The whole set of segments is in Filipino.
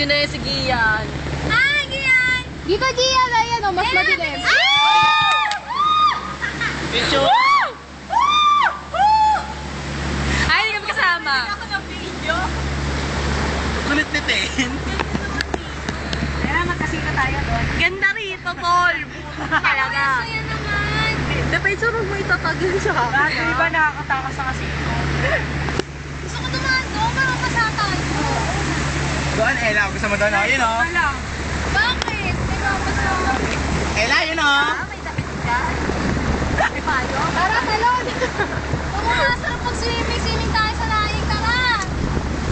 Video na yung si Gian. Hi, Gian! Dito, Gian, ayan o, mas madilim. Picture! Ay, hindi kami kasama. Ako ng video. Kulit ni Ten. Kaya magkasino tayo doon. Ganda rito, Paul. Talaga. Saya naman. Depende sa mo itatagin siya. Bakit di ba nakakatakas sa kasino? Gusto ko dumaan doon para mapasatan ko. Doon, Ella. Gusto mo doon, oh. Yun, oh. Wala. Bakit? May mapasama. Ella, yun, oh. May damit ka? May payo? Tara, talon! Oo nga, sarap pag-swimming. Swimming tayo sa laing. Tara!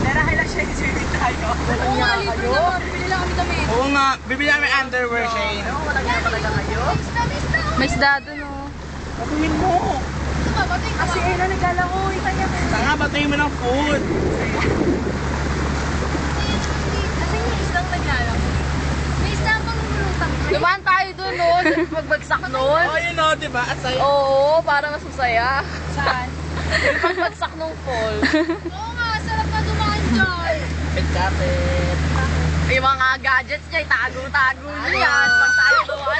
Tara, kailan siya swimming tayo? Oo nga, libre naman. Bibili lang kami damit. Oo nga. Bibili namin underwear, Shane. Wala nga talaga kayo? Mista, May isda dun, oh. Batuhin mo. Ito ba? Ba't kasi Ella naglalako. Itanya mo. Sanga, batuhin mo ng food. Kasi yung isdang naglalako. May isda pang lutang. Dumaan tayo dun, no? Pagbagsak nun. Oh, yun, oh. Diba? Asay. Oo, parang mas masaya. Saan? Pagbagsak nung fall. Oo nga, sarap na dumaan dyan. Kapit. Yung mga gadgets niya, itago-tago niya. Pag tayo doon,